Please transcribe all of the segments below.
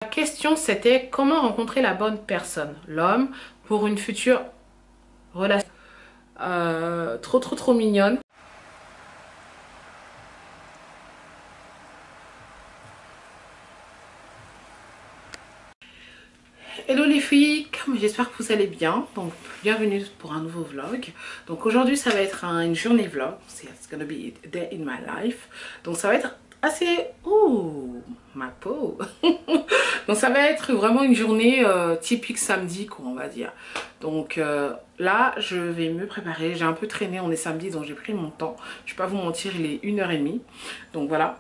La question c'était comment rencontrer la bonne personne, l'homme, pour une future relation. Trop mignonne. Hello les filles, j'espère que vous allez bien. Donc bienvenue pour un nouveau vlog. Donc aujourd'hui ça va être une journée vlog. It's gonna be a day in my life. Donc ça va être assez... Ouh, ma peau. Donc ça va être vraiment une journée typique samedi quoi, on va dire. Donc là je vais me préparer. J'ai un peu traîné, on est samedi donc j'ai pris mon temps. Je vais pas vous mentir, il est 1h30. Donc voilà.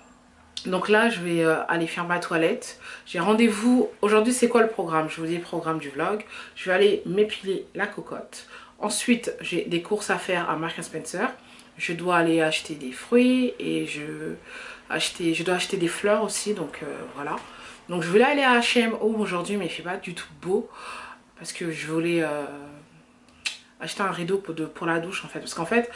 Donc là, je vais aller faire ma toilette. J'ai rendez-vous. Aujourd'hui, c'est quoi le programme? Je vous dis le programme du vlog. Je vais aller m'épiler la cocotte. Ensuite, j'ai des courses à faire à Marks & Spencer. Je dois aller acheter des fruits et je dois acheter des fleurs aussi. Donc voilà. Donc je voulais aller à H&M aujourd'hui, mais il fait pas du tout beau. Parce que je voulais acheter un rideau pour la douche en fait. Parce qu'en fait...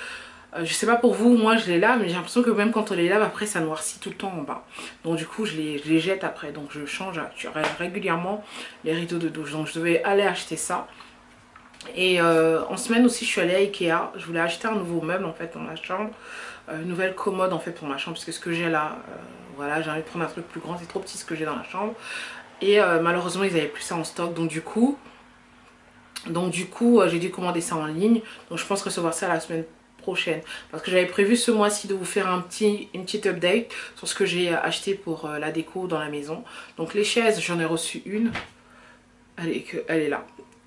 je sais pas pour vous, moi je les lave, mais j'ai l'impression que même quand on les lave, après ça noircit tout le temps en bas. Donc du coup je les jette après, donc je change régulièrement les rideaux de douche. Donc je devais aller acheter ça. Et en semaine aussi je suis allée à Ikea, je voulais acheter un nouveau meuble en fait pour ma chambre. Une nouvelle commode en fait pour ma chambre, parce que ce que j'ai là, voilà, j'ai envie de prendre un truc plus grand, c'est trop petit ce que j'ai dans la chambre. Et malheureusement ils avaient plus ça en stock, donc du coup j'ai dû commander ça en ligne. Donc je pense recevoir ça la semaine prochaine, parce que j'avais prévu ce mois-ci de vous faire une petite update sur ce que j'ai acheté pour la déco dans la maison. Donc les chaises, j'en ai reçu une, elle est là,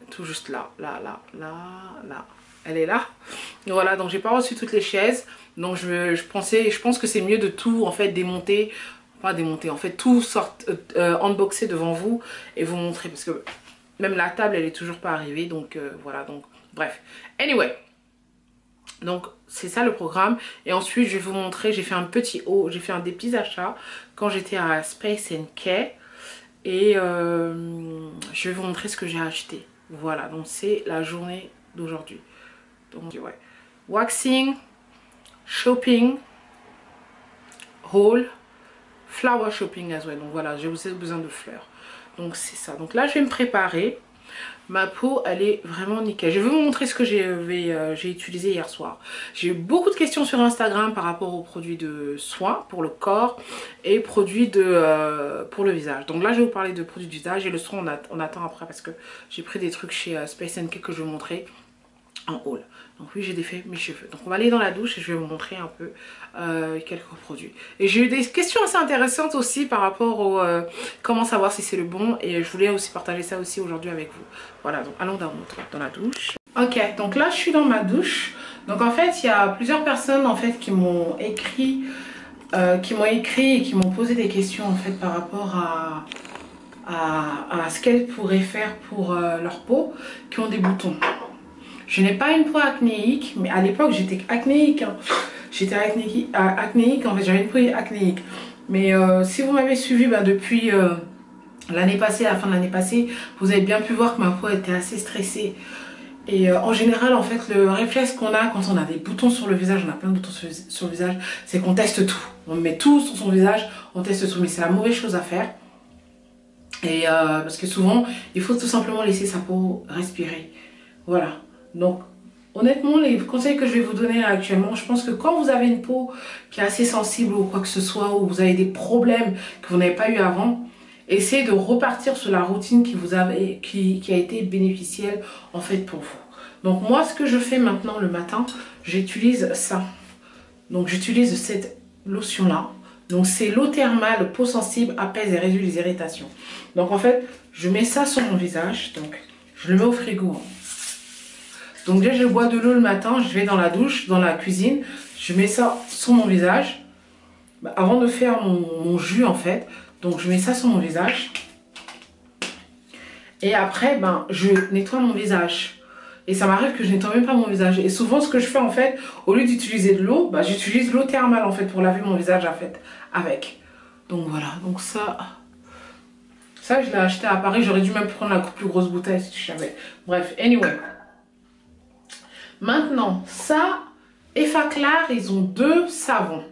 tout juste là, elle est là. Voilà, donc j'ai pas reçu toutes les chaises, donc je pense que c'est mieux de tout en fait démonter, pas démonter, en fait tout unboxer devant vous et vous montrer, parce que même la table elle est toujours pas arrivée, donc voilà, donc bref, anyway. Donc c'est ça le programme. Et ensuite je vais vous montrer, j'ai fait un petit haul, j'ai fait des petits achats quand j'étais à Space & Key. Et je vais vous montrer ce que j'ai acheté. Voilà, donc c'est la journée d'aujourd'hui. Donc ouais, waxing, shopping, haul, flower shopping as well. Donc voilà, j'ai aussi besoin de fleurs. Donc c'est ça. Donc là je vais me préparer. Ma peau elle est vraiment nickel. Je vais vous montrer ce que j'ai utilisé hier soir. J'ai eu beaucoup de questions sur Instagram par rapport aux produits de soins pour le corps et produits pour le visage. Donc là je vais vous parler de produits du visage et le soin on attend après, parce que j'ai pris des trucs chez Space & Key que je vais vous montrer en haul. Donc oui, j'ai défait mes cheveux. Donc on va aller dans la douche et je vais vous montrer un peu quelques produits. Et j'ai eu des questions assez intéressantes aussi par rapport au comment savoir si c'est le bon, et je voulais aussi partager ça aussi aujourd'hui avec vous. Voilà, donc allons dans la douche. Ok, donc là je suis dans ma douche. Donc en fait il y a plusieurs personnes en fait qui m'ont écrit et qui m'ont posé des questions en fait par rapport à ce qu'elles pourraient faire pour leur peau qui ont des boutons. Je n'ai pas une peau acnéique, mais à l'époque j'étais acnéique. Hein. J'étais acnéique, en fait j'avais une peau acnéique. Mais si vous m'avez suivi depuis l'année passée, à la fin de l'année passée, vous avez bien pu voir que ma peau était assez stressée. Et en général, en fait, le réflexe qu'on a quand on a des boutons sur le visage, on a plein de boutons sur le visage, c'est qu'on teste tout. On met tout sur son visage, on teste tout. Mais c'est la mauvaise chose à faire. Et parce que souvent, il faut tout simplement laisser sa peau respirer. Voilà. Donc, honnêtement, les conseils que je vais vous donner là, actuellement, je pense que quand vous avez une peau qui est assez sensible ou quoi que ce soit, ou vous avez des problèmes que vous n'avez pas eu avant, essayez de repartir sur la routine qui a été bénéficielle en fait pour vous. Donc moi, ce que je fais maintenant le matin, j'utilise ça. Donc j'utilise cette lotion là. Donc c'est l'eau thermale peau sensible, apaise et réduit les irritations. Donc en fait, je mets ça sur mon visage. Donc je le mets au frigo. Donc déjà je bois de l'eau le matin, je vais dans la douche, dans la cuisine, je mets ça sur mon visage avant de faire mon jus en fait. Donc je mets ça sur mon visage et après je nettoie mon visage. Et ça m'arrive que je nettoie même pas mon visage. Et souvent ce que je fais en fait, au lieu d'utiliser de l'eau, j'utilise l'eau thermale en fait pour laver mon visage en fait avec. Donc voilà, donc ça je l'ai acheté à Paris, j'aurais dû même prendre la plus grosse bouteille si je savais. Bref, anyway. Maintenant, ça, Effaclar, ils ont 2 savons.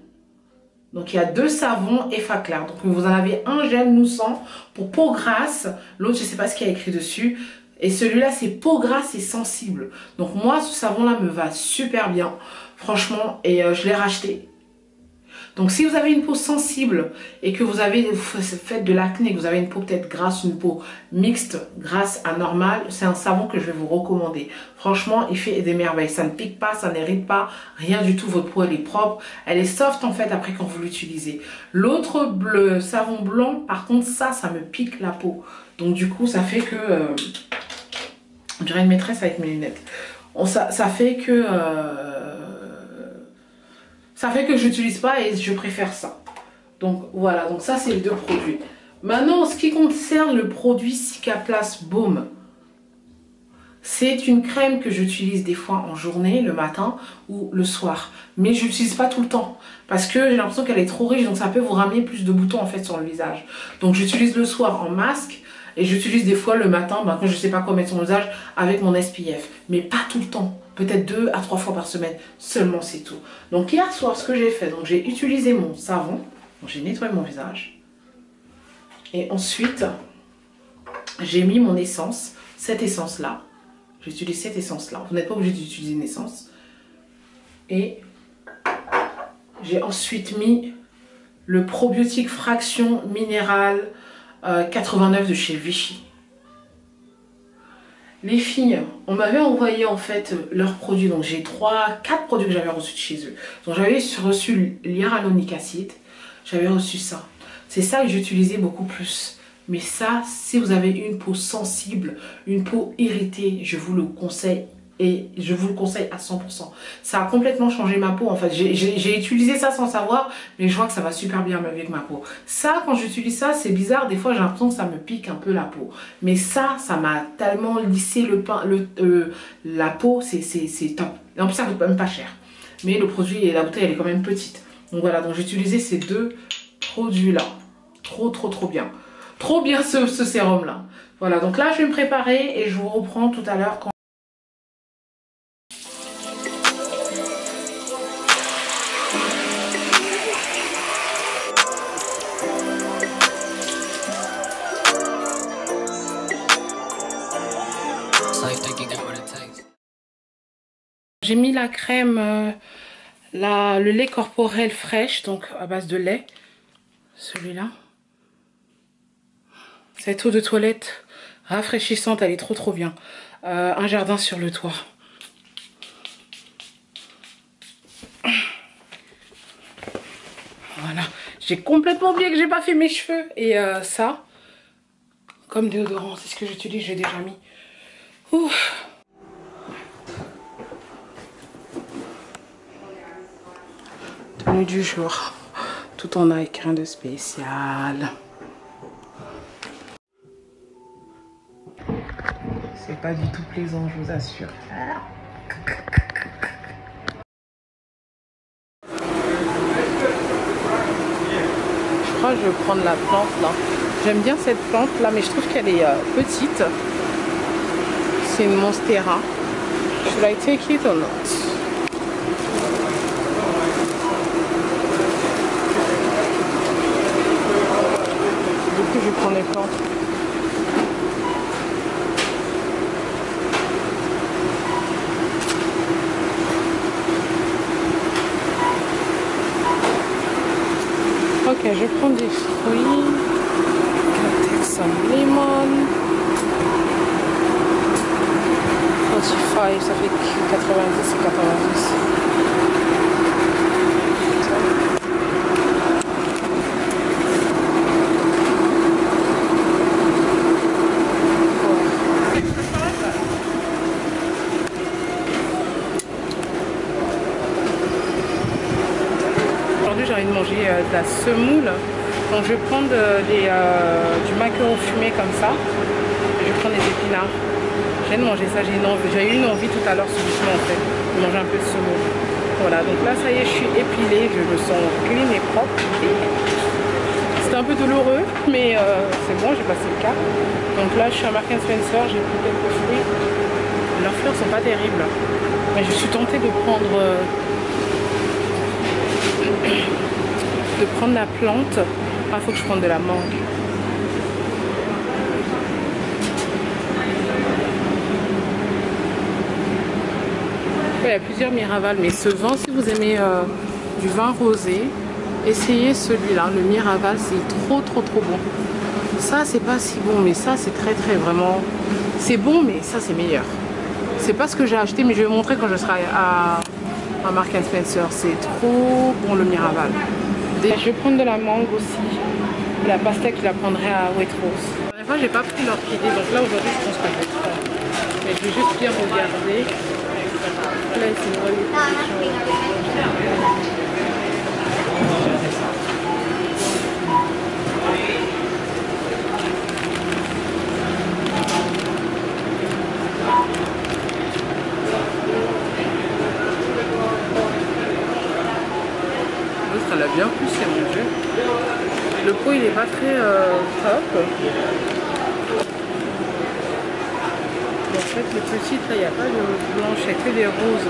Donc il y a 2 savons Effa Clair. Donc vous en avez un gel moussant pour peau grasse. L'autre, je ne sais pas ce qu'il y a écrit dessus. Et celui-là, c'est peau grasse et sensible. Donc moi, ce savon-là me va super bien. Franchement, et je l'ai racheté. Donc si vous avez une peau sensible et que vous faites de l'acné, que vous avez une peau peut-être grasse, une peau mixte, grasse à normale, c'est un savon que je vais vous recommander. Franchement, il fait des merveilles. Ça ne pique pas, ça n'irrite pas, rien du tout. Votre peau, elle est propre. Elle est soft en fait après quand vous l'utilisez. L'autre savon blanc, par contre, ça me pique la peau. Donc du coup, ça fait que... on dirait une maîtresse avec mes lunettes. Ça fait que... ça fait que je n'utilise pas et je préfère ça. Donc voilà, donc ça c'est les 2 produits. Maintenant, en ce qui concerne le produit Cicaplast Baume, c'est une crème que j'utilise des fois en journée, le matin ou le soir. Mais je l'utilise pas tout le temps parce que j'ai l'impression qu'elle est trop riche, donc ça peut vous ramener plus de boutons en fait sur le visage. Donc j'utilise le soir en masque et j'utilise des fois le matin quand je sais pas quoi mettre sur mon visage avec mon SPF. Mais pas tout le temps. Peut-être 2 à 3 fois par semaine, seulement c'est tout. Donc hier soir, ce que j'ai fait, donc j'ai utilisé mon savon, j'ai nettoyé mon visage. Et ensuite, j'ai mis mon essence, cette essence-là. J'utilise cette essence-là. Vous n'êtes pas obligé d'utiliser une essence. Et j'ai ensuite mis le probiotique fraction minérale 89 de chez Vichy. Les filles, on m'avait envoyé en fait leurs produits. Donc j'ai 4 produits que j'avais reçus de chez eux. Donc j'avais reçu l'hyaluronic acid. J'avais reçu ça. C'est ça que j'utilisais beaucoup plus. Mais ça, si vous avez une peau sensible, une peau irritée, je vous le conseille. Et je vous le conseille à 100%. Ça a complètement changé ma peau en fait. J'ai utilisé ça sans savoir, mais je vois que ça va super bien avec ma peau. Ça, quand j'utilise ça, c'est bizarre. Des fois, j'ai l'impression que ça me pique un peu la peau. Mais ça m'a tellement lissé la peau. C'est top. Et en plus, ça coûte même pas cher. Mais le produit et la bouteille, elle est quand même petite. Donc voilà, donc j'ai utilisé ces 2 produits-là. Trop bien. Trop bien ce sérum-là. Voilà, donc là, je vais me préparer et je vous reprends tout à l'heure quand... J'ai mis la crème, le lait corporel fraîche, donc à base de lait. Celui-là. Cette eau de toilette rafraîchissante, elle est trop bien. Un jardin sur le toit. Voilà. J'ai complètement oublié que j'ai pas fait mes cheveux. Et ça, comme déodorant, c'est ce que j'utilise, j'ai déjà mis. Ouf. Tenue du jour. Tout en Nike, rien de spécial. C'est pas du tout plaisant, je vous assure. Je crois que je vais prendre la plante là. J'aime bien cette plante là, mais je trouve qu'elle est petite. C'est une monstera. Should I take it or not? Du coup, je vais prendre les plantes. Ok, je prends des fruits. Take some lemon. 45, ça fait 90 et 90. Aujourd'hui, j'ai envie de manger de la semoule. Donc, je vais prendre du maquereau fumé comme ça. Je vais prendre des épinards. J'ai de manger ça, j'ai eu une envie tout à l'heure subitement en fait, de manger un peu de semoule. Voilà, donc là ça y est, je suis épilée, je me sens clean et propre. C'était un peu douloureux, mais c'est bon, j'ai passé le cap. Donc là je suis à Marks & Spencer, j'ai pris quelques fruits. Leurs fleurs sont pas terribles, mais je suis tentée de prendre de prendre la plante. Enfin, il faut que je prenne de la mangue. Il y a plusieurs Miraval, mais ce vin, si vous aimez du vin rosé, essayez celui-là. Le Miraval, c'est trop bon. Ça, c'est pas si bon, mais ça, c'est très vraiment... C'est bon, mais ça, c'est meilleur. C'est pas ce que j'ai acheté, mais je vais vous montrer quand je serai à Marks & Spencer. C'est trop bon, le Miraval. Je vais prendre de la mangue aussi. La pastèque, je la prendrai à Waitrose. La dernière fois, j'ai pas pris l'orchidée, donc là, aujourd'hui, je pense que je vais prendre. Mais je vais juste bien regarder. Là, c'est une elle a bien poussé, mon dieu. Le pot, il est pas très top. En fait, les petites, là, il n'y a pas de blanche, il n'y a que des roses.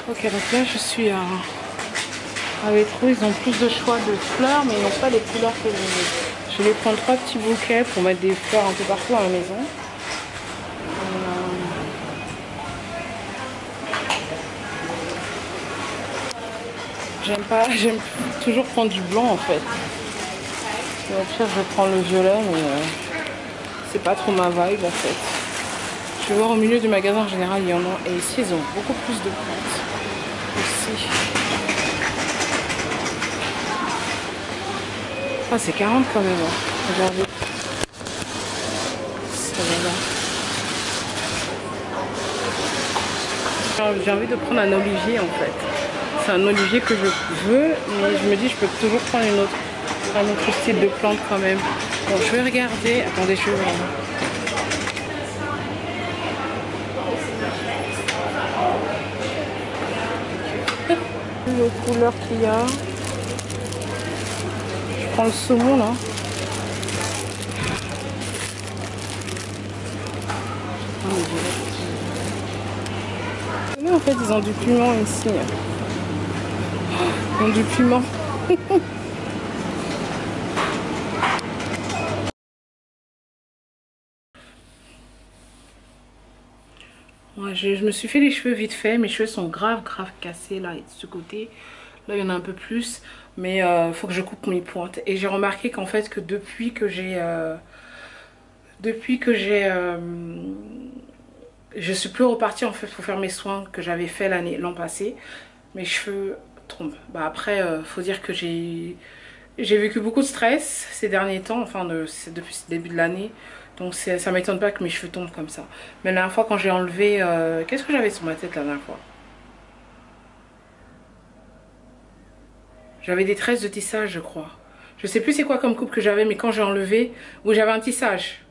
Ok, donc là je suis à Waitrose. Ils ont plus de choix de fleurs, mais ils n'ont pas les couleurs que je veux. Je vais prendre 3 petits bouquets pour mettre des fleurs un peu partout à la maison. J'aime toujours prendre du blanc en fait. Et au pire je vais prendre le violet, mais c'est pas trop ma vibe en fait. Je vais voir au milieu du magasin, en général il y en a, et ici ils ont beaucoup plus de plantes aussi. Ah, c'est 40 quand même, hein. Regardez. J'ai envie de prendre un olivier en fait. C'est un olivier que je veux, mais je me dis je peux toujours prendre un autre style de plante quand même. Bon, je vais regarder. Attendez, je vais voir. Les couleurs qu'il y a. Je prends le saumon là. Mais en fait, ils ont du piment ici. Ils ont du piment. Ouais, je me suis fait les cheveux vite fait. Mes cheveux sont grave cassés là et de ce côté. Là, il y en a un peu plus. Mais faut que je coupe mes pointes. Et j'ai remarqué qu'en fait, que depuis que je suis plus repartie en fait pour faire mes soins que j'avais fait l'an passé. Mes cheveux tombent. Bah après, faut dire que j'ai vécu beaucoup de stress ces derniers temps, enfin depuis le début de l'année. Donc ça m'étonne pas que mes cheveux tombent comme ça. Mais la dernière fois quand j'ai enlevé... qu'est-ce que j'avais sur ma tête la dernière fois? J'avais des tresses de tissage, je crois. Je sais plus c'est quoi comme coupe que j'avais, mais quand j'ai enlevé... Oui, j'avais un tissage.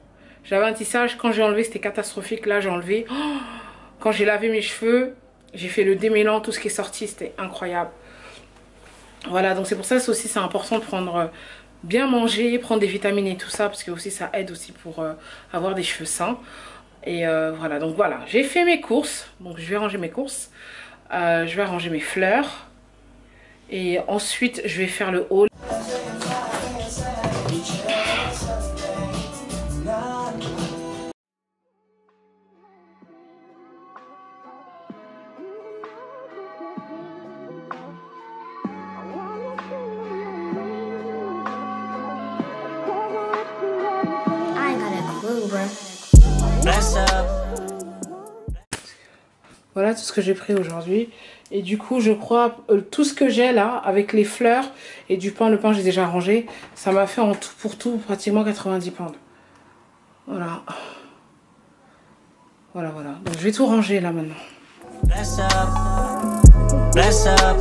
J'avais un tissage, quand j'ai enlevé c'était catastrophique. Là j'ai enlevé... Oh, quand j'ai lavé mes cheveux, j'ai fait le démêlant, tout ce qui est sorti, c'était incroyable. Voilà, donc c'est pour ça que aussi c'est important de prendre... bien manger, prendre des vitamines et tout ça, parce que aussi ça aide aussi pour avoir des cheveux sains. Et voilà, donc voilà, j'ai fait mes courses. Donc je vais ranger mes courses. Je vais ranger mes fleurs. Et ensuite, je vais faire le haul. Voilà tout ce que j'ai pris aujourd'hui. Et du coup, je crois, tout ce que j'ai là, avec les fleurs et du pain, le pain j'ai déjà rangé, ça m'a fait en tout pour tout pratiquement 90 pounds. Voilà. Voilà, voilà. Donc je vais tout ranger là maintenant. Bless up, bless up,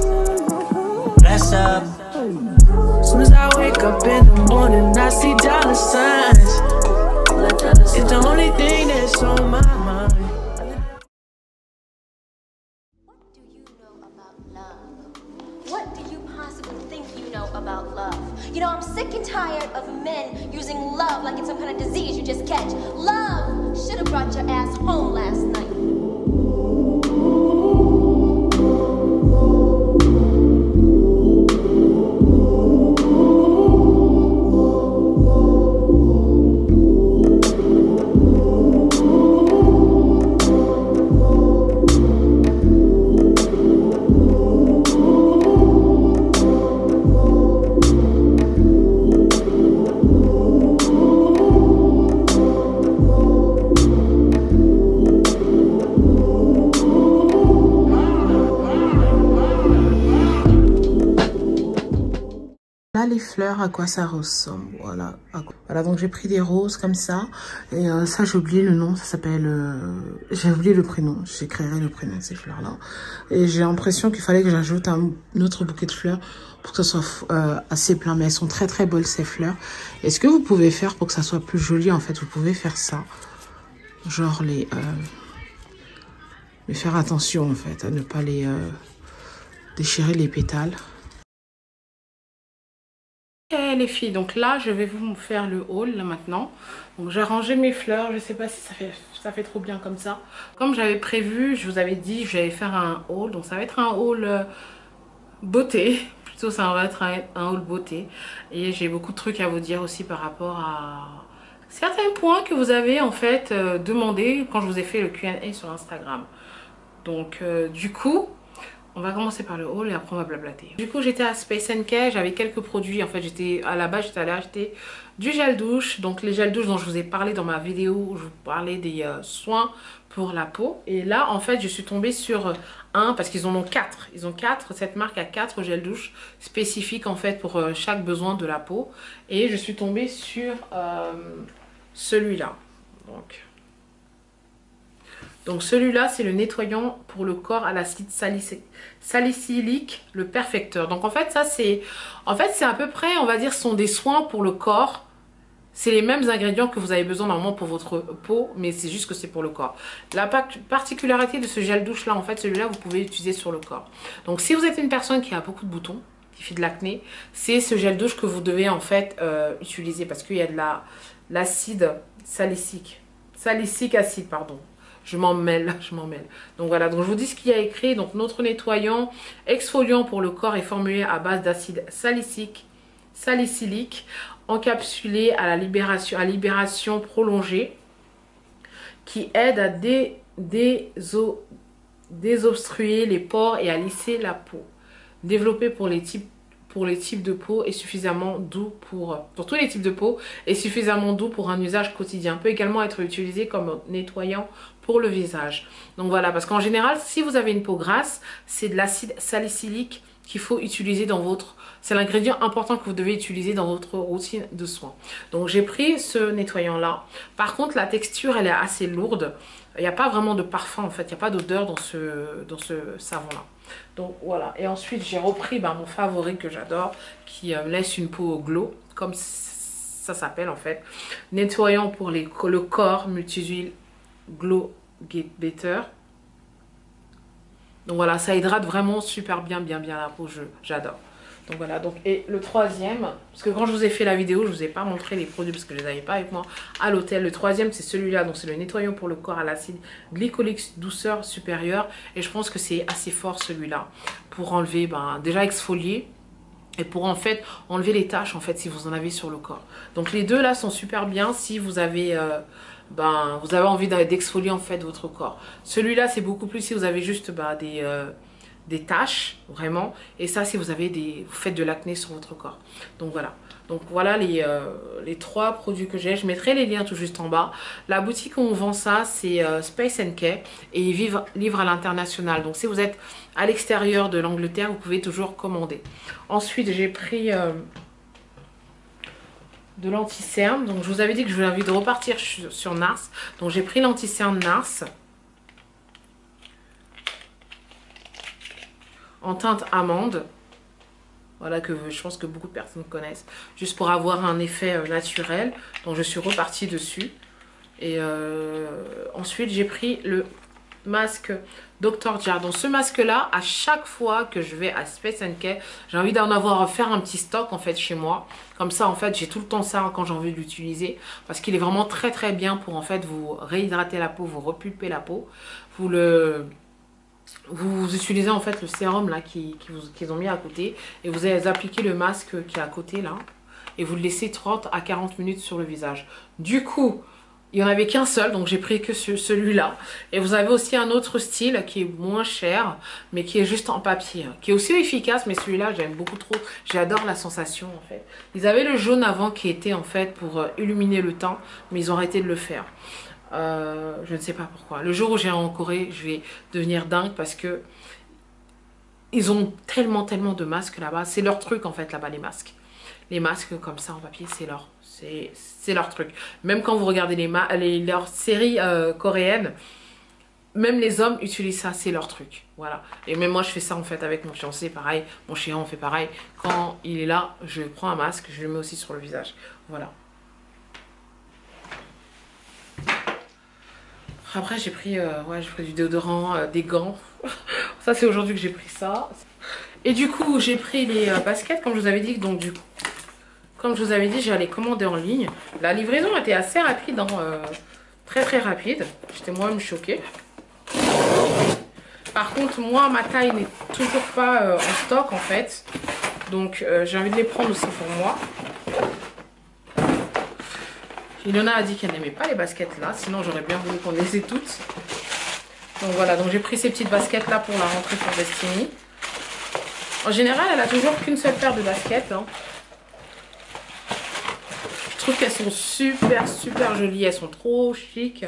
bless up. Soon as I wake up in the morning, I see dollar signs. It's the only thing that's on my mind. What do you possibly think you know about love? You know, I'm sick and tired of men using love like it's some kind of disease you just catch. Love should have brought your ass home last night. Là, les fleurs, à quoi ça ressemble. Voilà. Voilà, donc j'ai pris des roses comme ça. Et ça, j'ai oublié le nom. Ça s'appelle... j'ai oublié le prénom. J'écrirai le prénom de ces fleurs-là. Et j'ai l'impression qu'il fallait que j'ajoute un autre bouquet de fleurs pour que ça soit assez plein. Mais elles sont très très belles, ces fleurs. Et ce que vous pouvez faire pour que ça soit plus joli, en fait, vous pouvez faire ça. Genre les... mais faire attention, en fait, à ne pas les... déchirer les pétales. Et les filles, donc là je vais vous faire le haul là maintenant. Donc j'ai rangé mes fleurs, je sais pas si ça fait trop bien comme ça. Comme j'avais prévu, je vous avais dit j'allais faire un haul, donc ça va être un haul beauté. Plutôt ça va être un haul beauté. Et j'ai beaucoup de trucs à vous dire aussi par rapport à certains points que vous avez en fait demandé quand je vous ai fait le Q&A sur Instagram. Donc du coup... on va commencer par le haul et après on va blablater. Du coup j'étais à Space NK, j'avais quelques produits. En fait à la base j'étais allée acheter du gel douche. Donc les gels douche dont je vous ai parlé dans ma vidéo où je vous parlais des soins pour la peau. Et là en fait je suis tombée sur un parce qu'ils en ont 4. Ils ont 4, cette marque a 4 gels douche spécifiques en fait pour chaque besoin de la peau. Et je suis tombée sur celui-là. Donc celui-là, c'est le nettoyant pour le corps à l'acide salicylique, le perfecteur. Donc en fait, ça c'est à peu près, on va dire, ce sont des soins pour le corps. C'est les mêmes ingrédients que vous avez besoin normalement pour votre peau, mais c'est juste que c'est pour le corps. La particularité de ce gel douche là, en fait, celui-là, vous pouvez l'utiliser sur le corps. Donc si vous êtes une personne qui a beaucoup de boutons, qui fait de l'acné, c'est ce gel douche que vous devez en fait utiliser parce qu'il y a de l'acide salicique acide, pardon. Je m'en mêle. Donc voilà, donc je vous dis ce qu'il y a écrit. Donc notre nettoyant exfoliant pour le corps est formulé à base d'acide salicylique encapsulé à libération prolongée qui aide à désobstruer les pores et à lisser la peau. Développé pour les types de peau et suffisamment doux pour tous les types de peau et suffisamment doux pour un usage quotidien. Peut également être utilisé comme nettoyant pour le visage. Donc voilà, parce qu'en général, si vous avez une peau grasse, c'est de l'acide salicylique qu'il faut utiliser dans votre... c'est l'ingrédient important que vous devez utiliser dans votre routine de soins. Donc j'ai pris ce nettoyant là. Par contre, la texture, elle est assez lourde. Il n'y a pas vraiment de parfum en fait, il n'y a pas d'odeur dans ce savon là. Donc voilà, et ensuite j'ai repris mon favori que j'adore, qui laisse une peau glow, comme ça s'appelle en fait. Nettoyant pour le corps, multi-huile Glow Get Better. Donc voilà, ça hydrate vraiment super bien la peau, j'adore. Donc voilà, donc et le troisième, parce que quand je vous ai fait la vidéo, je vous ai pas montré les produits parce que je les avais pas avec moi à l'hôtel. Le troisième c'est celui-là, donc c'est le nettoyant pour le corps à l'acide glycolique douceur supérieure. Et je pense que c'est assez fort celui-là pour enlever, déjà exfolier. Et pour en fait enlever les taches en fait si vous en avez sur le corps. Donc les deux là sont super bien si vous avez vous avez envie d'exfolier en fait votre corps. Celui-là c'est beaucoup plus si vous avez juste des taches vraiment. Et ça si vous avez vous faites de l'acné sur votre corps. Donc voilà. Donc voilà les 3 produits que j'ai. Je mettrai les liens tout juste en bas. La boutique où on vend ça, c'est Space & Kay et ils livrent à l'international. Donc si vous êtes à l'extérieur de l'Angleterre, vous pouvez toujours commander. Ensuite, j'ai pris de l'anti-cerne. Donc je vous avais dit que j'avais envie de repartir sur NARS. Donc j'ai pris l'anti-cerne NARS en teinte amande. Voilà, que je pense que beaucoup de personnes connaissent. Juste pour avoir un effet naturel. Donc je suis repartie dessus. Et ensuite j'ai pris le masque Dr. Jart. Donc ce masque là, à chaque fois que je vais à Space & Kay, j'ai envie d'en avoir faire un petit stock en fait chez moi. Comme ça en fait j'ai tout le temps ça quand j'ai envie de l'utiliser. Parce qu'il est vraiment très très bien pour en fait vous réhydrater la peau, vous repulper la peau. Vous utilisez en fait le sérum là qu'ils ont mis à côté. Et vous allez appliquer le masque qui est à côté là. Et vous le laissez 30 à 40 minutes sur le visage. Du coup, il n'y en avait qu'un seul, donc j'ai pris que celui-là. Et vous avez aussi un autre style qui est moins cher, mais qui est juste en papier. Qui est aussi efficace, mais celui-là, j'aime beaucoup trop. J'adore la sensation, en fait. Ils avaient le jaune avant qui était, en fait, pour illuminer le teint, mais ils ont arrêté de le faire. Je ne sais pas pourquoi. Le jour où j'irai en Corée, je vais devenir dingue parce que ils ont tellement de masques là-bas. C'est leur truc, en fait, là-bas, les masques. Les masques comme ça en papier, c'est leur truc. Même quand vous regardez leurs séries coréennes, même les hommes utilisent ça, c'est leur truc. Voilà. Et même moi, je fais ça en fait avec mon fiancé, pareil. Mon chéri, on fait pareil. Quand il est là, je prends un masque, je le mets aussi sur le visage. Voilà. Après, j'ai pris du déodorant, des gants. Ça, c'est aujourd'hui que j'ai pris ça. Et du coup, j'ai pris les baskets, comme je vous avais dit. Donc, du coup, comme je vous avais dit, j'allais commander en ligne. La livraison était assez rapide, hein, très rapide. J'étais moi-même choquée. Par contre, moi, ma taille n'est toujours pas en stock, en fait. Donc, j'ai envie de les prendre aussi pour moi. Ilona a dit qu'elle n'aimait pas les baskets là, sinon j'aurais bien voulu qu'on les ait toutes. Donc voilà, donc j'ai pris ces petites baskets là pour la rentrée pour Destiny. En général, elle a toujours qu'une seule paire de baskets. Hein. Je trouve qu'elles sont super jolies, elles sont trop chic.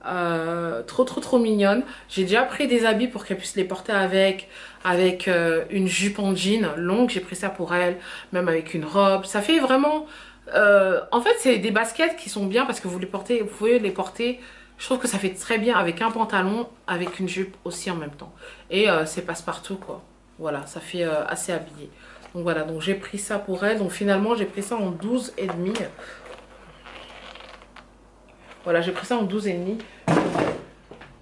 Trop mignonnes. J'ai déjà pris des habits pour qu'elle puisse les porter avec une jupe en jean longue. J'ai pris ça pour elle, même avec une robe. Ça fait vraiment... en fait, c'est des baskets qui sont bien parce que vous pouvez les porter. Je trouve que ça fait très bien avec un pantalon, avec une jupe aussi en même temps. Et c'est passe-partout quoi. Voilà, ça fait assez habillé. Donc voilà, donc j'ai pris ça pour elle. Donc finalement, j'ai pris ça en 12,5. Voilà, j'ai pris ça en 12,5.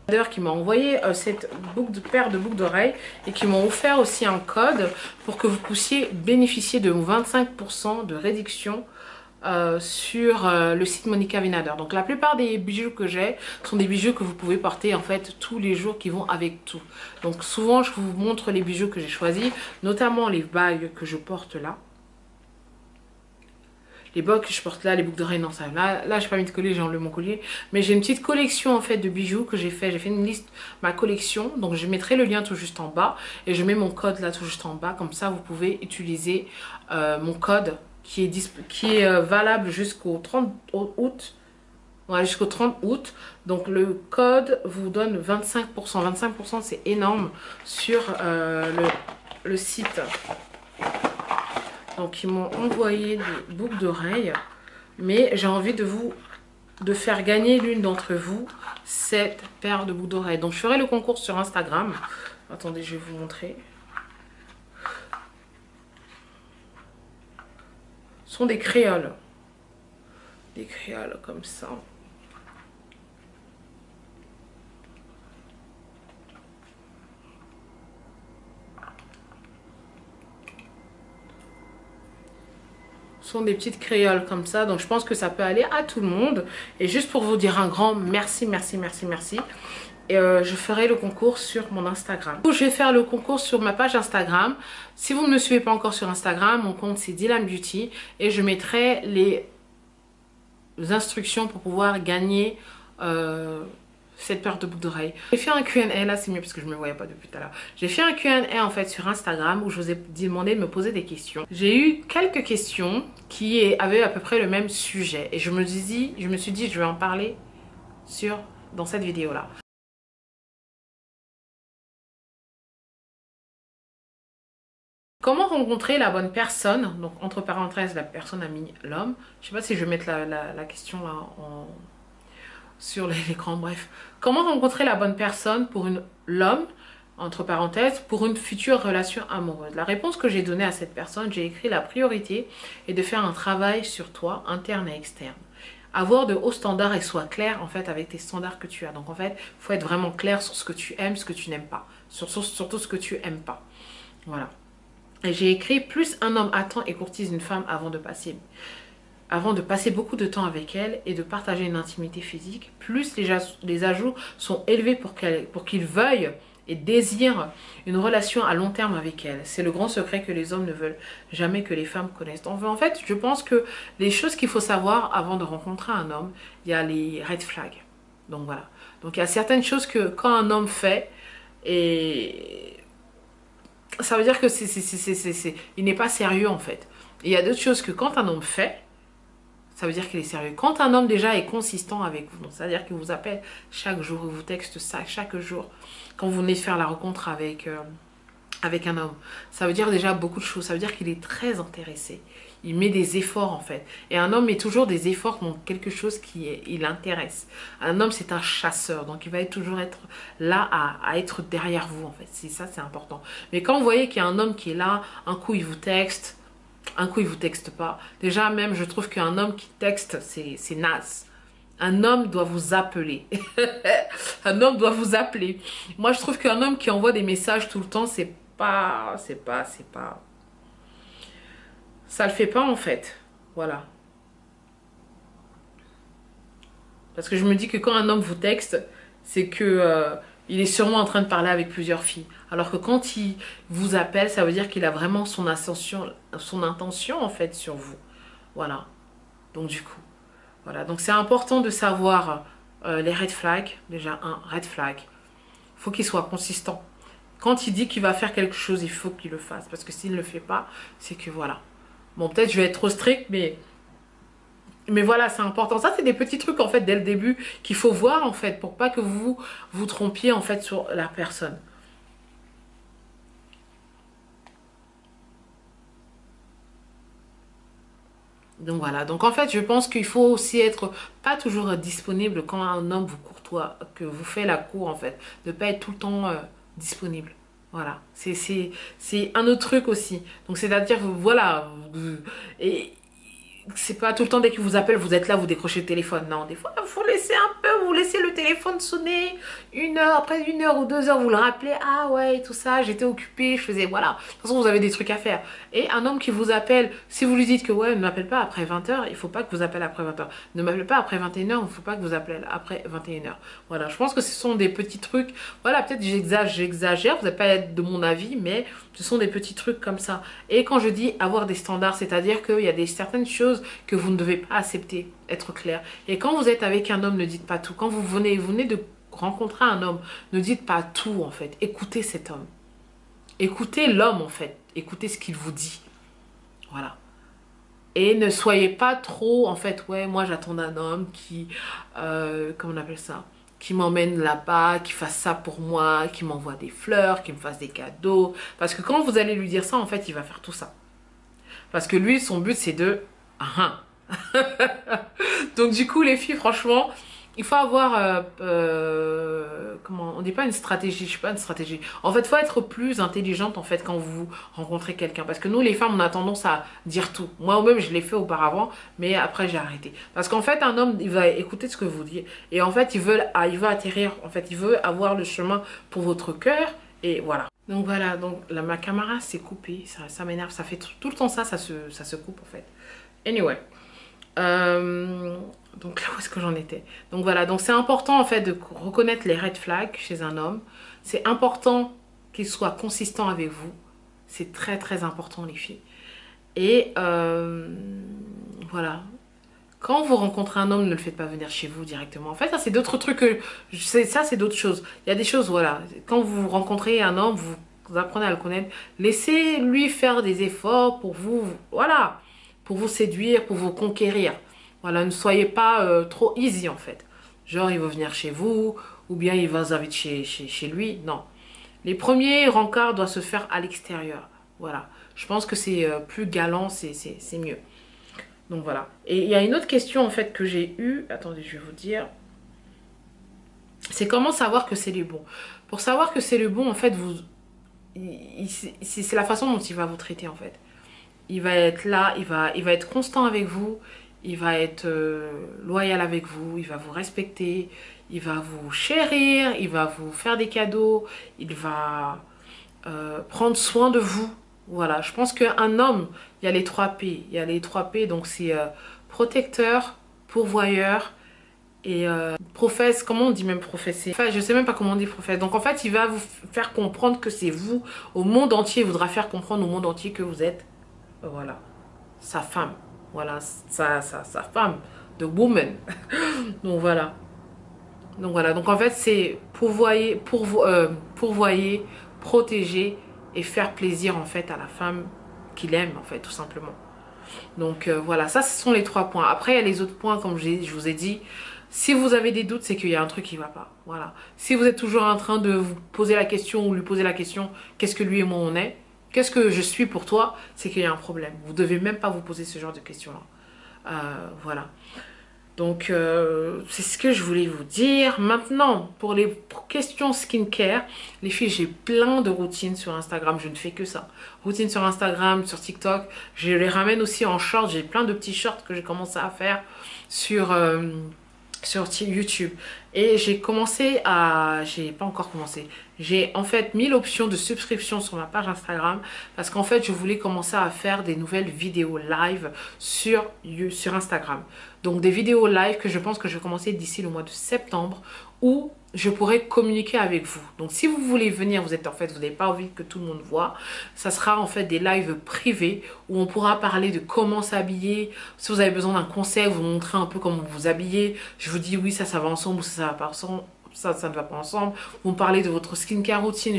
D'ailleurs, qui m'a envoyé cette paire de boucles d'oreilles et qui m'ont offert aussi un code pour que vous puissiez bénéficier de 25% de réduction sur le site Monica Vinader. Donc la plupart des bijoux que j'ai sont des bijoux que vous pouvez porter en fait tous les jours qui vont avec tout. Donc souvent je vous montre les bijoux que j'ai choisis, notamment les bagues que je porte là. Les bagues que je porte là, les boucles d'oreilles, non ça là j'ai pas mis de collier, j'ai enlevé mon collier. Mais j'ai une petite collection en fait de bijoux que j'ai fait une liste, ma collection. Donc je mettrai le lien tout juste en bas et je mets mon code là tout juste en bas. Comme ça vous pouvez utiliser mon code qui est valable jusqu'au 30 août. Ouais, jusqu'au 30 août. Donc le code vous donne 25%. 25% c'est énorme sur le site. Donc ils m'ont envoyé des boucles d'oreilles. Mais j'ai envie de faire gagner l'une d'entre vous cette paire de boucles d'oreilles. Donc je ferai le concours sur Instagram. Attendez, je vais vous montrer. Ce sont des créoles. Des créoles comme ça. Ce sont des petites créoles comme ça. Donc je pense que ça peut aller à tout le monde. Et juste pour vous dire un grand merci. Et je ferai le concours sur mon Instagram. Je vais faire le concours sur ma page Instagram. Si vous ne me suivez pas encore sur Instagram, mon compte c'est Dylan Beauty. Et je mettrai les instructions pour pouvoir gagner cette paire de boucles d'oreilles. J'ai fait un Q&A, là c'est mieux parce que je ne me voyais pas depuis tout à l'heure. J'ai fait un Q&A en fait sur Instagram où je vous ai demandé de me poser des questions. J'ai eu quelques questions qui avaient à peu près le même sujet et je me suis dit je vais en parler dans cette vidéo là. Comment rencontrer la bonne personne? Donc entre parenthèses, la personne a mis l'homme. Je sais pas si je vais mettre la question là sur l'écran, bref. Comment rencontrer la bonne personne pour l'homme, entre parenthèses, pour une future relation amoureuse? La réponse que j'ai donnée à cette personne, j'ai écrit: la priorité est de faire un travail sur toi, interne et externe. Avoir de hauts standards et sois clair en fait avec tes standards que tu as. Donc en fait, il faut être vraiment clair sur ce que tu aimes, ce que tu n'aimes pas. Surtout ce que tu aimes pas. Voilà. Et j'ai écrit: plus un homme attend et courtise une femme avant de passer beaucoup de temps avec elle et de partager une intimité physique, plus les ajouts sont élevés pour qu'il veuille et désire une relation à long terme avec elle. C'est le grand secret que les hommes ne veulent jamais que les femmes connaissent. Donc, en fait, je pense que les choses qu'il faut savoir avant de rencontrer un homme, il y a les red flags. Donc voilà. Donc il y a certaines choses que quand un homme fait, et ça veut dire que il n'est pas sérieux en fait. Et il y a d'autres choses que quand un homme fait, ça veut dire qu'il est sérieux. Quand un homme déjà est consistant avec vous, c'est-à-dire qu'il vous appelle chaque jour, il vous texte ça chaque jour, quand vous venez de faire la rencontre avec un homme, ça veut dire déjà beaucoup de choses. Ça veut dire qu'il est très intéressé. Il met des efforts en fait. Et un homme met toujours des efforts dans quelque chose il l'intéresse. Un homme c'est un chasseur, donc il va toujours être là à être derrière vous en fait. C'est ça, c'est important. Mais quand vous voyez qu'il y a un homme qui est là, un coup il vous texte, un coup il vous texte pas. Déjà même je trouve qu'un homme qui texte c'est naze. Un homme doit vous appeler. Un homme doit vous appeler. Moi je trouve qu'un homme qui envoie des messages tout le temps c'est pas ça le fait pas en fait. Voilà. Parce que je me dis que quand un homme vous texte, c'est que il est sûrement en train de parler avec plusieurs filles. Alors que quand il vous appelle, ça veut dire qu'il a vraiment son intention en fait sur vous. Voilà. Donc du coup, voilà. Donc c'est important de savoir les red flags. Déjà un red flag. Il faut qu'il soit consistant. Quand il dit qu'il va faire quelque chose, il faut qu'il le fasse. Parce que s'il ne le fait pas, c'est que voilà. Bon, peut-être je vais être trop strict, mais voilà, c'est important. Ça, c'est des petits trucs, en fait, dès le début, qu'il faut voir, en fait, pour pas que vous vous trompiez, en fait, sur la personne. Donc, voilà. Donc, en fait, je pense qu'il faut aussi être pas toujours disponible quand un homme vous courtoie, que vous fait la cour, en fait. De pas être tout le temps disponible. Voilà, c'est un autre truc aussi. Donc c'est-à-dire, voilà, et c'est pas tout le temps dès qu'il vous appelle, vous êtes là, vous décrochez le téléphone. Non, des fois, il faut laisser un peu, vous laissez le téléphone sonner 1 heure, après 1 heure ou 2 heures, vous le rappelez. Ah ouais, tout ça, j'étais occupée, je faisais, voilà. De toute façon, vous avez des trucs à faire. Et un homme qui vous appelle, si vous lui dites que ouais, ne m'appelle pas après 20 heures, il faut pas que vous appelez après 20 heures. Ne m'appelez pas après 21 heures, il faut pas que vous appelez après 21 heures. Voilà, je pense que ce sont des petits trucs. Voilà, peut-être j'exagère, vous n'allez pas être de mon avis, mais ce sont des petits trucs comme ça. Et quand je dis avoir des standards, c'est-à-dire qu'il y a certaines choses que vous ne devez pas accepter, être clair. Et quand vous êtes avec un homme, ne dites pas tout. Quand vous venez de rencontrer un homme, ne dites pas tout en fait. Écoutez cet homme. Écoutez l'homme en fait. Écoutez ce qu'il vous dit. Voilà. Et ne soyez pas trop en fait, ouais, moi j'attends d'un homme qui, comment on appelle ça, qui m'emmène là-bas, qui fasse ça pour moi, qui m'envoie des fleurs, qui me fasse des cadeaux. Parce que quand vous allez lui dire ça, en fait, il va faire tout ça. Parce que lui, son but, c'est de... Donc du coup, les filles, franchement, il faut avoir... comment on dit, pas une stratégie, je sais pas, une stratégie. En fait, il faut être plus intelligente, en fait, quand vous rencontrez quelqu'un. Parce que nous, les femmes, on a tendance à dire tout. Moi-même, je l'ai fait auparavant, mais après, j'ai arrêté. Parce qu'en fait, un homme, il va écouter ce que vous dites. Et en fait, il veut atterrir. En fait, il veut avoir le chemin pour votre cœur. Et voilà. Donc voilà, donc là, ma caméra s'est coupée. Ça m'énerve. Ça fait tout le temps ça se coupe, en fait. Anyway. Donc là où est-ce que j'en étais? Donc voilà, donc c'est important en fait de reconnaître les red flags chez un homme. C'est important qu'il soit consistant avec vous. C'est très très important les filles. Et voilà, quand vous rencontrez un homme, ne le faites pas venir chez vous directement. En fait, ça c'est d'autres trucs que... Ça c'est d'autres choses. Il y a des choses, voilà. Quand vous rencontrez un homme, vous apprenez à le connaître. Laissez-lui faire des efforts pour vous, voilà. Pour vous séduire, pour vous conquérir. Voilà, ne soyez pas trop easy en fait. Genre, il va venir chez vous, ou bien il va vous inviter chez lui. Non. Les premiers rencarts doivent se faire à l'extérieur. Voilà. Je pense que c'est plus galant, c'est mieux. Donc voilà. Et il y a une autre question en fait que j'ai eue. Attendez, je vais vous dire. C'est comment savoir que c'est le bon. Pour savoir que c'est le bon, en fait, c'est la façon dont il va vous traiter en fait. Il va être là, il va être constant avec vous. Il va être loyal avec vous. Il va vous respecter. Il va vous chérir. Il va vous faire des cadeaux. Il va prendre soin de vous. Voilà, je pense qu'un homme, il y a les 3 P. Il y a les 3 P, donc c'est protecteur, pourvoyeur et professe. Comment on dit même professer? Enfin, je sais même pas comment on dit professe. Donc en fait, il va vous faire comprendre que c'est vous. Au monde entier, il voudra faire comprendre au monde entier que vous êtes, voilà, sa femme. Voilà, sa femme, the woman. Donc voilà. Donc en fait, c'est pourvoyer, protéger et faire plaisir en fait à la femme qu'il aime en fait, tout simplement. Donc voilà, ça ce sont les 3 points. Après il y a les autres points comme je vous ai dit. Si vous avez des doutes, c'est qu'il y a un truc qui va pas. Voilà. Si vous êtes toujours en train de vous poser la question ou lui poser la question, qu'est-ce que lui et moi on est? Qu'est-ce que je suis pour toi? C'est qu'il y a un problème. Vous devez même pas vous poser ce genre de questions-là. Voilà. Donc, c'est ce que je voulais vous dire. Maintenant, pour les questions skincare, les filles, j'ai plein de routines sur Instagram. Je ne fais que ça. Routines sur Instagram, sur TikTok. Je les ramène aussi en short. J'ai plein de petits shorts que j'ai commencé à faire sur YouTube. Et j'ai commencé à... J'ai pas encore commencé. J'ai en fait mis l'option de subscription sur ma page Instagram parce qu'en fait, je voulais commencer à faire des nouvelles vidéos live sur Instagram. Donc des vidéos live que je pense que je vais commencer d'ici le mois de septembre où je pourrai communiquer avec vous. Donc si vous voulez venir, vous n'avez pas envie que tout le monde voit, ça sera en fait des lives privés où on pourra parler de comment s'habiller. Si vous avez besoin d'un conseil, vous montrer un peu comment vous habiller. Je vous dis oui, ça va ensemble ou ça va pas ensemble. Ça ne va pas ensemble. Vous me parlez de votre skincare routine.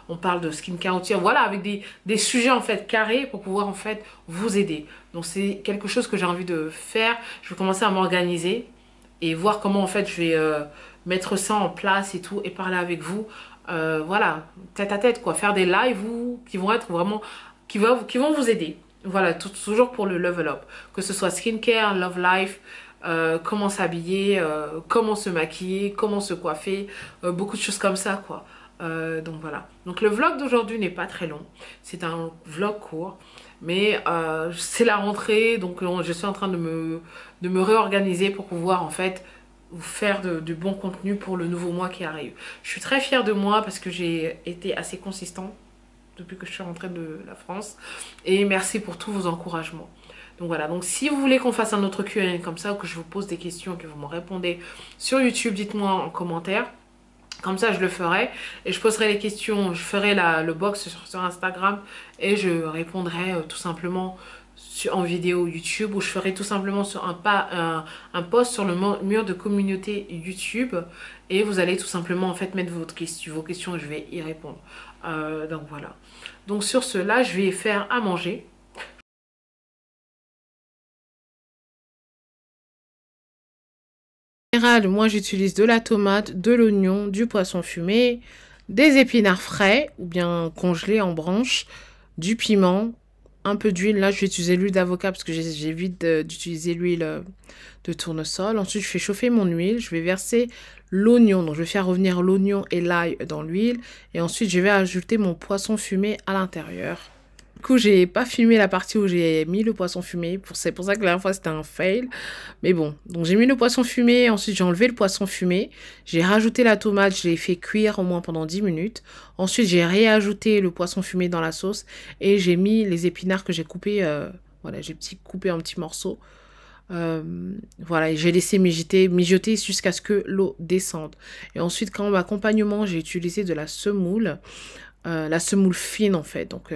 On parle de skincare routine. Voilà, avec des sujets en fait carrés pour pouvoir en fait vous aider. Donc c'est quelque chose que j'ai envie de faire. Je vais commencer à m'organiser et voir comment en fait je vais mettre ça en place et tout et parler avec vous. Voilà, tête à tête quoi. Faire des lives qui vont être vraiment, qui vont vous aider. Voilà, toujours pour le level up. Que ce soit skincare, love life, comment s'habiller, comment se maquiller, comment se coiffer, beaucoup de choses comme ça quoi. Donc voilà. Donc le vlog d'aujourd'hui n'est pas très long. C'est un vlog court. Mais c'est la rentrée. Donc je suis en train de me réorganiser pour pouvoir en fait vous faire du bon contenu pour le nouveau mois qui arrive. Je suis très fière de moi parce que j'ai été assez consistante depuis que je suis rentrée de la France. Et merci pour tous vos encouragements. Donc voilà, donc si vous voulez qu'on fasse un autre Q&A comme ça, ou que je vous pose des questions, que vous me répondez sur YouTube, dites-moi en commentaire. Comme ça, je le ferai. Et je poserai les questions, je ferai le box sur Instagram. Et je répondrai tout simplement en vidéo YouTube. Ou je ferai tout simplement sur un post sur le mur de communauté YouTube. Et vous allez tout simplement en fait mettre vos questions et je vais y répondre. Donc voilà. Donc sur ce, là, je vais faire à manger. En général, moi j'utilise de la tomate, de l'oignon, du poisson fumé, des épinards frais ou bien congelés en branches, du piment, un peu d'huile. Là je vais utiliser l'huile d'avocat parce que j'évite d'utiliser l'huile de tournesol. Ensuite je fais chauffer mon huile, je vais verser l'oignon. Donc je vais faire revenir l'oignon et l'ail dans l'huile. Et ensuite je vais ajouter mon poisson fumé à l'intérieur. Du coup, j'ai pas filmé la partie où j'ai mis le poisson fumé. C'est pour ça que la dernière fois, c'était un fail. Mais bon, donc j'ai mis le poisson fumé. Ensuite, j'ai enlevé le poisson fumé. J'ai rajouté la tomate. Je l'ai fait cuire au moins pendant 10 minutes. Ensuite, j'ai réajouté le poisson fumé dans la sauce. Et j'ai mis les épinards que j'ai coupés. Voilà, j'ai coupé en petits morceaux. Voilà, et j'ai laissé mijoter jusqu'à ce que l'eau descende. Et ensuite, comme accompagnement, j'ai utilisé de la semoule. La semoule fine en fait, donc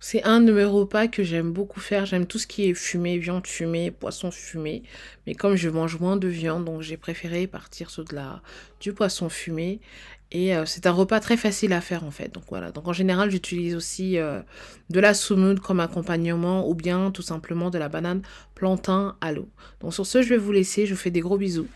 C'est un de mes repas que j'aime beaucoup faire. J'aime tout ce qui est fumé, viande fumée, poisson fumé. Mais comme je mange moins de viande, donc j'ai préféré partir sur du poisson fumé. Et c'est un repas très facile à faire en fait. Donc voilà. Donc en général, j'utilise aussi de la semoule comme accompagnement ou bien tout simplement de la banane plantain à l'eau. Donc sur ce, je vais vous laisser. Je vous fais des gros bisous.